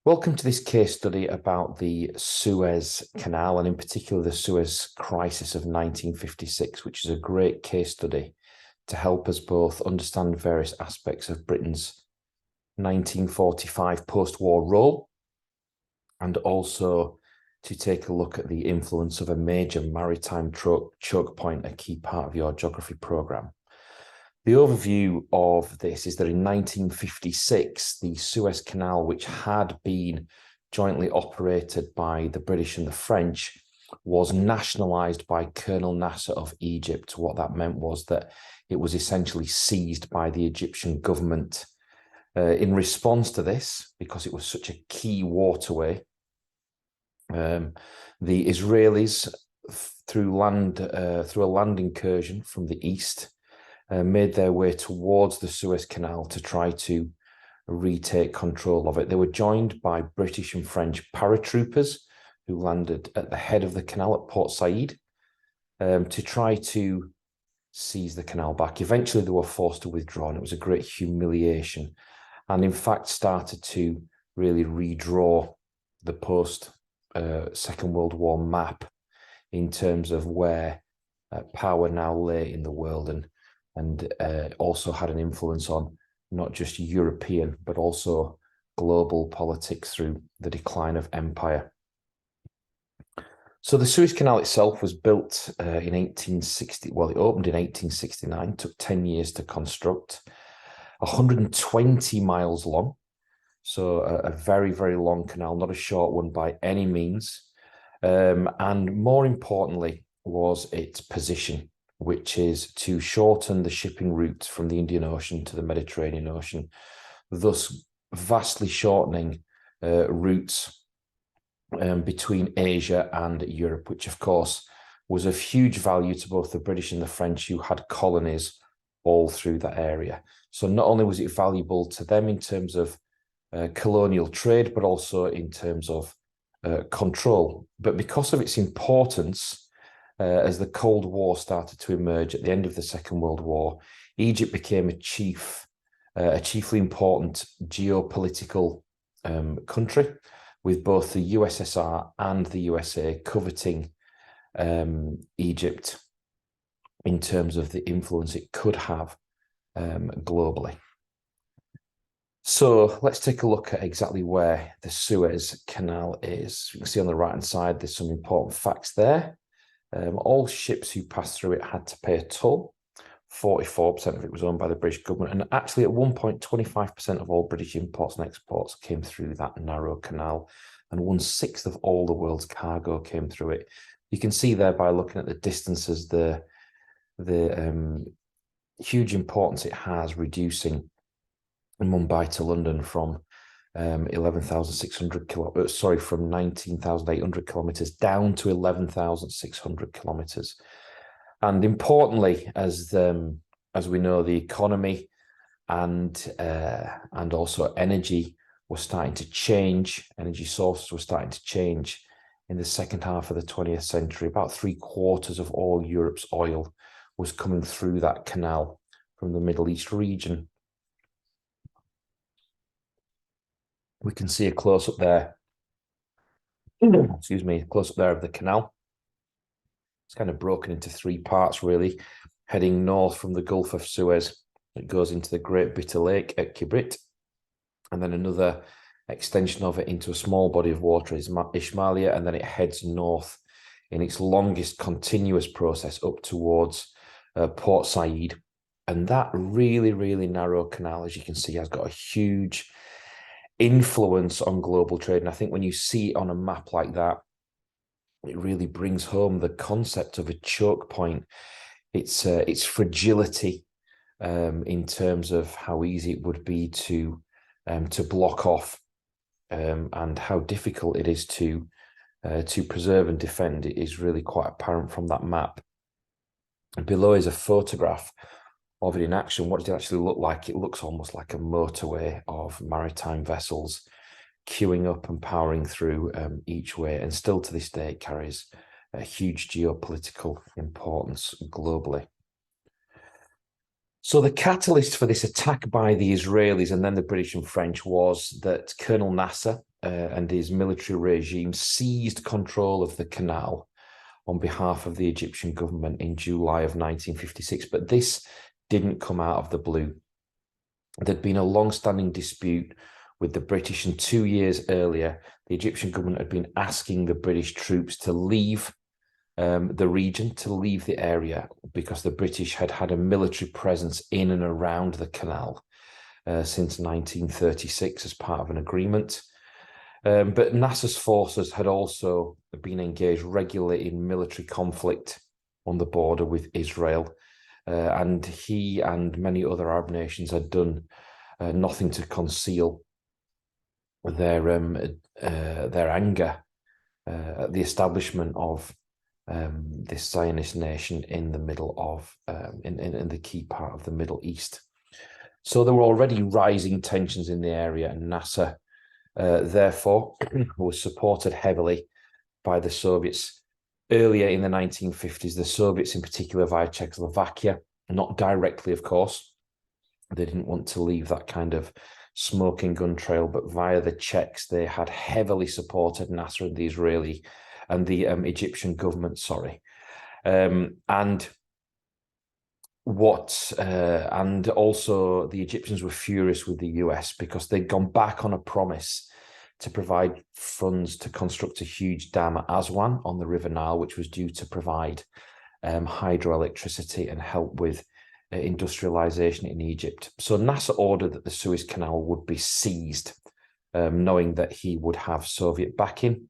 Welcome to this case study about the Suez Canal and in particular the Suez Crisis of 1956, which is a great case study to help us both understand various aspects of Britain's 1945 post-war role and also to take a look at the influence of a major maritime choke point, a key part of your geography programme. The overview of this is that in 1956, the Suez Canal, which had been jointly operated by the British and the French, was nationalised by Colonel Nasser of Egypt. What that meant was that it was essentially seized by the Egyptian government. In response to this, because it was such a key waterway, the Israelis, through a land incursion from the east, made their way towards the Suez Canal to try to retake control of it. They were joined by British and French paratroopers who landed at the head of the canal at Port Said to try to seize the canal back. Eventually, they were forced to withdraw, and it was a great humiliation, and in fact started to really redraw the post-Second World War map in terms of where power now lay in the world, and also had an influence on not just European, but also global politics through the decline of empire. So the Suez Canal itself was built in 1860. Well, it opened in 1869, took 10 years to construct, 120 miles long. So a very, very long canal, not a short one by any means. And more importantly was its position, which is to shorten the shipping route from the Indian Ocean to the Mediterranean Ocean, thus vastly shortening routes between Asia and Europe, which of course was of huge value to both the British and the French, who had colonies all through that area. So not only was it valuable to them in terms of colonial trade, but also in terms of control. But because of its importance, as the Cold War started to emerge at the end of the Second World War, Egypt became a chiefly important geopolitical country, with both the USSR and the USA coveting Egypt in terms of the influence it could have globally. So let's take a look at exactly where the Suez Canal is. You can see on the right-hand side, there's some important facts there. All ships who passed through it had to pay a toll. 44% of it was owned by the British government. And actually, at one point, 25% of all British imports and exports came through that narrow canal. And 1/6 of all the world's cargo came through it. You can see there by looking at the distances, the huge importance it has, reducing Mumbai to London from 11,600 kilometers, from 19,800 kilometers down to 11,600 kilometers. And importantly, as we know, the economy and also energy were starting to change. Energy sources were starting to change in the second half of the 20th century. About 3/4 of all Europe's oil was coming through that canal from the Middle East region. We can see a close-up there. Excuse me, a close-up there of the canal. It's kind of broken into three parts, really. Heading north from the Gulf of Suez, it goes into the Great Bitter Lake at Kibrit, and then another extension of it into a small body of water is Ismailia, and then it heads north in its longest continuous process up towards Port Said. And that really, really narrow canal, as you can see, has got a huge influence on global trade. And I think when you see it on a map like that, it really brings home the concept of a choke point. Its fragility in terms of how easy it would be to block off, and how difficult it is to preserve and defend. It is really quite apparent from that map. And below is a photograph of it in action. What does it actually look like? It looks almost like a motorway of maritime vessels queuing up and powering through each way, and still to this day it carries a huge geopolitical importance globally. So the catalyst for this attack by the Israelis and then the British and French was that Colonel Nasser and his military regime seized control of the canal on behalf of the Egyptian government in July of 1956. But this didn't come out of the blue. There'd been a long-standing dispute with the British, and 2 years earlier, the Egyptian government had been asking the British troops to leave the region, to leave the area, because the British had had a military presence in and around the canal since 1936 as part of an agreement. But Nasser's forces had also been engaged regularly in military conflict on the border with Israel, and he and many other Arab nations had done nothing to conceal their anger at the establishment of this Zionist nation in the middle of in the key part of the Middle East. So there were already rising tensions in the area, and Nasser therefore was supported heavily by the Soviets. Earlier in the 1950s, the Soviets in particular via Czechoslovakia, not directly, of course, they didn't want to leave that kind of smoking gun trail, but via the Czechs, they had heavily supported Nasser and the Israeli and the Egyptian government, and also the Egyptians were furious with the US because they'd gone back on a promise to provide funds to construct a huge dam at Aswan on the River Nile, which was due to provide hydroelectricity and help with industrialization in Egypt. So Nasser ordered that the Suez Canal would be seized, knowing that he would have Soviet backing.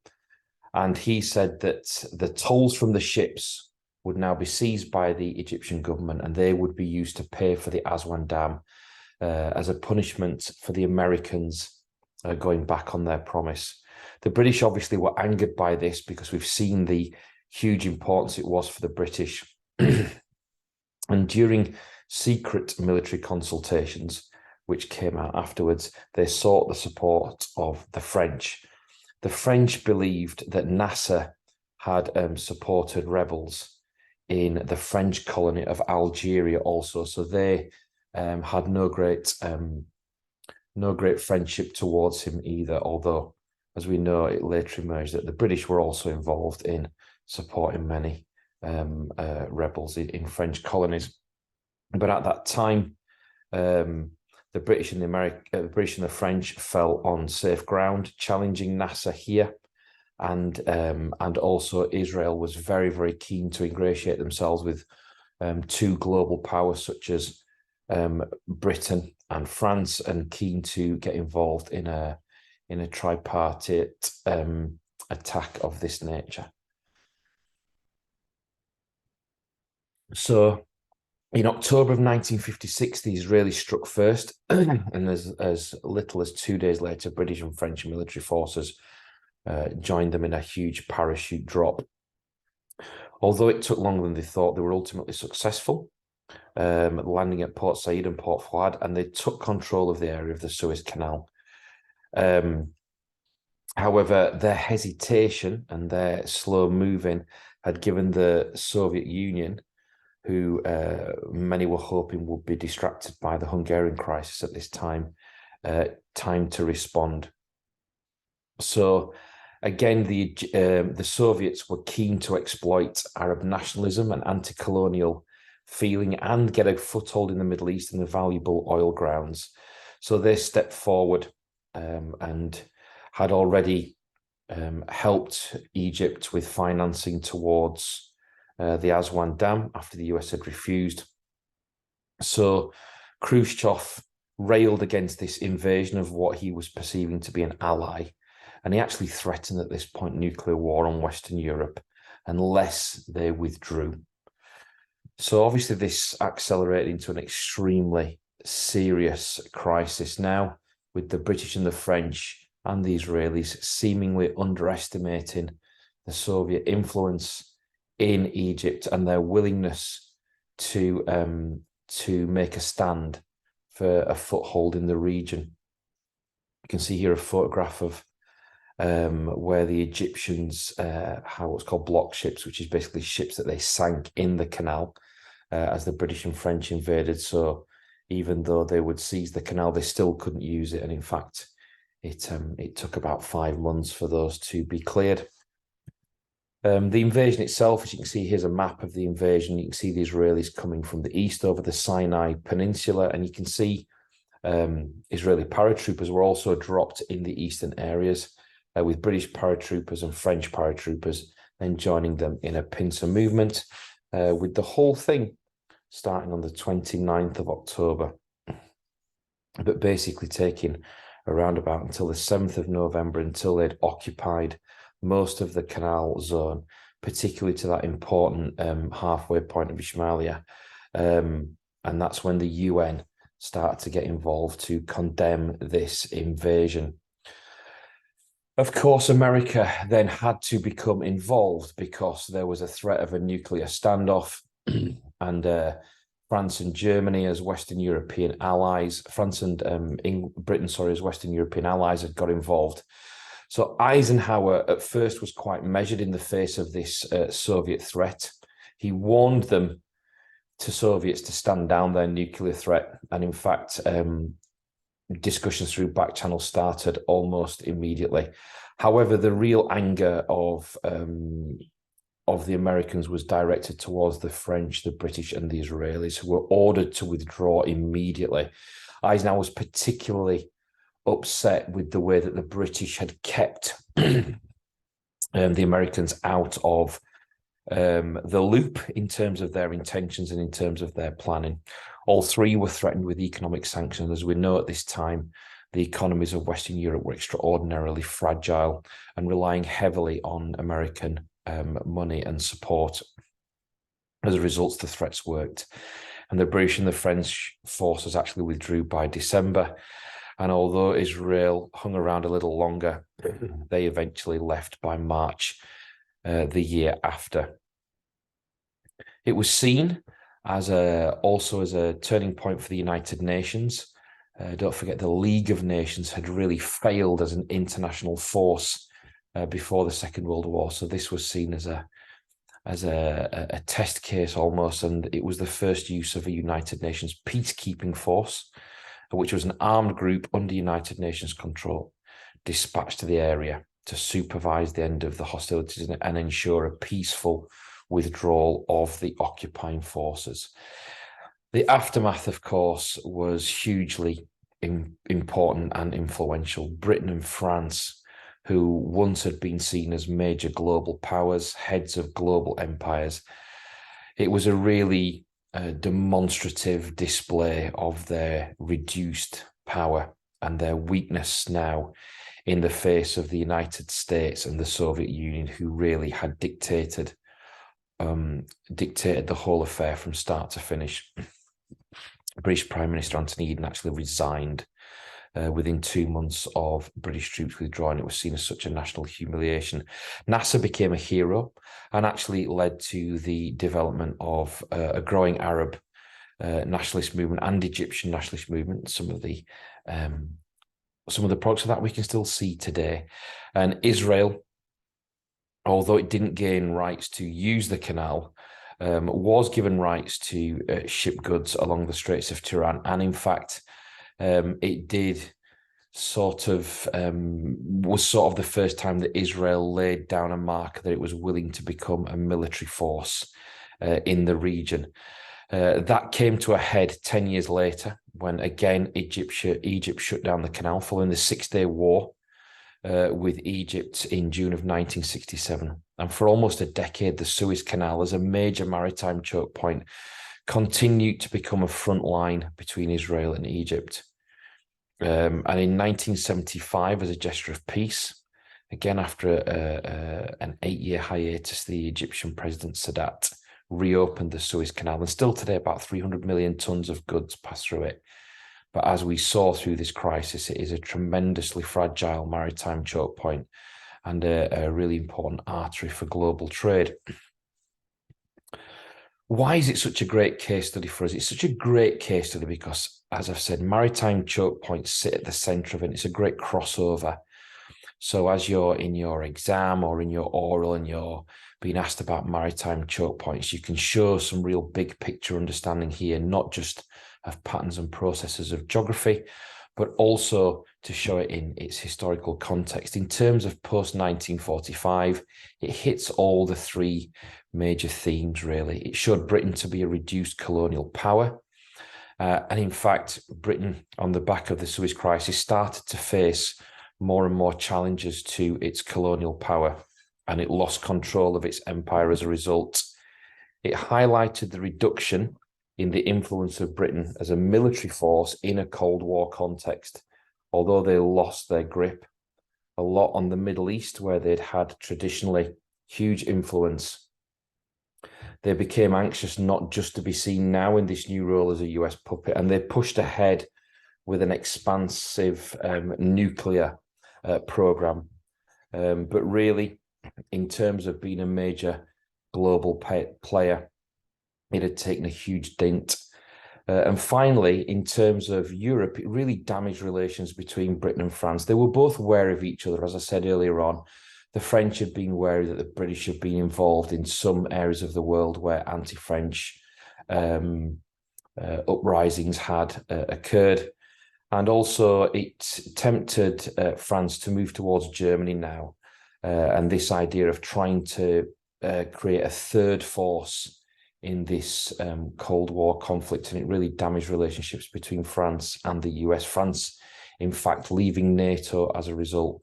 And he said that the tolls from the ships would now be seized by the Egyptian government, and they would be used to pay for the Aswan Dam as a punishment for the Americans going back on their promise. The British obviously were angered by this because we've seen the huge importance it was for the British. And during secret military consultations, which came out afterwards, they sought the support of the French. The French believed that Nasser had supported rebels in the French colony of Algeria also, so they had no great friendship towards him either, although, as we know, it later emerged that the British were also involved in supporting many rebels in French colonies. But at that time, the British and the French fell on safe ground, challenging Nasser here, and also Israel was very, very keen to ingratiate themselves with two global powers such as Britain and France, and keen to get involved in a tripartite attack of this nature. So in October of 1956, the Israelis struck first, and as little as 2 days later, British and French military forces joined them in a huge parachute drop. Although it took longer than they thought, they were ultimately successful, landing at Port Said and Port Fouad, and they took control of the area of the Suez Canal. However, their hesitation and their slow moving had given the Soviet Union, who many were hoping would be distracted by the Hungarian crisis at this time, time to respond. So again, the Soviets were keen to exploit Arab nationalism and anti-colonial feeling and get a foothold in the Middle East and the valuable oil grounds. So they stepped forward and had already helped Egypt with financing towards the Aswan Dam after the US had refused. So Khrushchev railed against this invasion of what he was perceiving to be an ally, and he actually threatened at this point nuclear war on Western Europe unless they withdrew. So obviously this accelerated into an extremely serious crisis now, with the British and the French and the Israelis seemingly underestimating the Soviet influence in Egypt and their willingness to make a stand for a foothold in the region. You can see here a photograph of where the Egyptians had what's called block ships, which is basically ships that they sank in the canal as the British and French invaded. So even though they would seize the canal, they still couldn't use it. And in fact, It took about 5 months for those to be cleared. The invasion itself, as you can see, here's a map of the invasion. You can see the Israelis coming from the east over the Sinai Peninsula, and you can see Israeli paratroopers were also dropped in the eastern areas, with British paratroopers and French paratroopers then joining them in a pincer movement, with the whole thing starting on the 29th of October, but basically taking around about until the 7th of November, until they'd occupied most of the canal zone, particularly to that important halfway point of Ismailia. And that's when the UN started to get involved to condemn this invasion. Of course, America then had to become involved because there was a threat of a nuclear standoff, and France and Germany as Western European allies, France and Britain, as Western European allies had got involved. So Eisenhower at first was quite measured in the face of this Soviet threat. He warned them, to Soviets, to stand down their nuclear threat. And in fact, discussions through back channels started almost immediately. However, the real anger of the Americans was directed towards the French, the British, and the Israelis, who were ordered to withdraw immediately. Eisenhower was particularly upset with the way that the British had kept the Americans out of the loop in terms of their intentions and in terms of their planning. All three were threatened with economic sanctions. As we know, at this time, the economies of Western Europe were extraordinarily fragile and relying heavily on American money and support. As a result, the threats worked, and the British and the French forces actually withdrew by December. And although Israel hung around a little longer, they eventually left by March the year after. It was seen as also as a turning point for the United Nations. Don't forget, the League of Nations had really failed as an international force before the Second World War. So this was seen as a test case almost, and it was the first use of a United Nations peacekeeping force, which was an armed group under United Nations control, dispatched to the area to supervise the end of the hostilities and ensure a peaceful withdrawal of the occupying forces. The aftermath, of course, was hugely important and influential. Britain and France, who once had been seen as major global powers, heads of global empires, it was a really demonstrative display of their reduced power and their weakness now in the face of the United States and the Soviet Union, who really had dictated the whole affair from start to finish. British Prime Minister Anthony Eden actually resigned within 2 months of British troops withdrawing. It was seen as such a national humiliation. Nasser became a hero and actually led to the development of a growing Arab nationalist movement and Egyptian nationalist movement. Some of the products of that we can still see today. And Israel, although it didn't gain rights to use the canal, was given rights to ship goods along the Straits of Tiran. And in fact, it did was sort of the first time that Israel laid down a mark that it was willing to become a military force in the region. That came to a head 10 years later when, again, Egypt shut down the canal following the Six-Day War with Egypt in June of 1967. And for almost a decade, the Suez Canal, as a major maritime choke point, continued to become a front line between Israel and Egypt. And in 1975, as a gesture of peace, again after an 8-year hiatus, the Egyptian President Sadat reopened the Suez Canal, and still today about 300 million tons of goods pass through it. But as we saw through this crisis, it is a tremendously fragile maritime choke point and a really important artery for global trade. Why is it such a great case study for us? It's such a great case study because, as I've said, maritime choke points sit at the centre of it. It's a great crossover. So as you're in your exam or in your oral and you're being asked about maritime choke points, you can show some real big picture understanding here, not just of patterns and processes of geography, but also to show it in its historical context. In terms of post-1945, it hits all the three major themes, really. It showed Britain to be a reduced colonial power. And in fact, Britain, on the back of the Suez Crisis, started to face more and more challenges to its colonial power, and it lost control of its empire as a result. It highlighted the reduction in the influence of Britain as a military force in a Cold War context, although they lost their grip a lot on the Middle East, where they'd had traditionally huge influence. They became anxious not just to be seen now in this new role as a US puppet, and they pushed ahead with an expansive nuclear program. But really, in terms of being a major global player, it had taken a huge dent. And finally, in terms of Europe, it really damaged relations between Britain and France. They were both aware of each other, as I said earlier on. The French had been wary that the British had been involved in some areas of the world where anti-French uprisings had occurred. And also it tempted France to move towards Germany now. And this idea of trying to create a third force in this Cold War conflict, and it really damaged relationships between France and the US. France, in fact, leaving NATO as a result.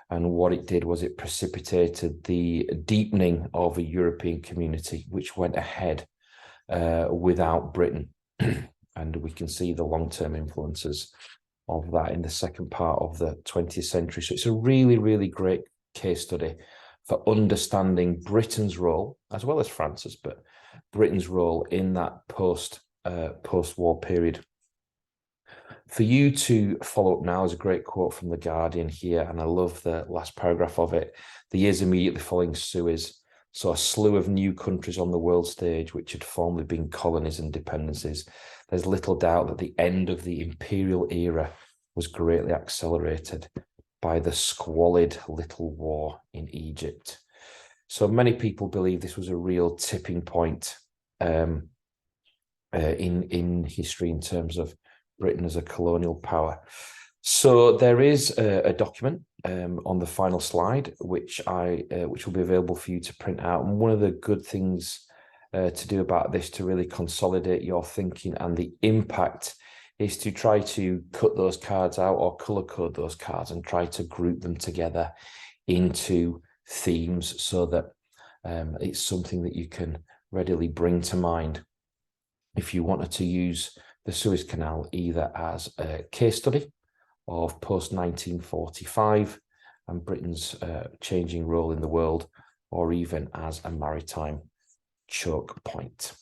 And what it did was it precipitated the deepening of a European community, which went ahead without Britain. And we can see the long-term influences of that in the second part of the 20th century. So it's a really, really great case study for understanding Britain's role, as well as France's, but Britain's role in that post-war period. For you to follow up now is a great quote from The Guardian here, and I love the last paragraph of it. The years immediately following Suez saw a slew of new countries on the world stage, which had formerly been colonies and dependencies. There's little doubt that the end of the imperial era was greatly accelerated by the squalid little war in Egypt. So many people believe this was a real tipping point in history in terms of Britain as a colonial power. So there is a document on the final slide, which will be available for you to print out. And one of the good things to do about this, to really consolidate your thinking and the impact, is to try to cut those cards out or color code those cards and try to group them together into themes so that it's something that you can readily bring to mind if you wanted to use the Suez Canal either as a case study of post-1945 and Britain's changing role in the world, or even as a maritime choke point.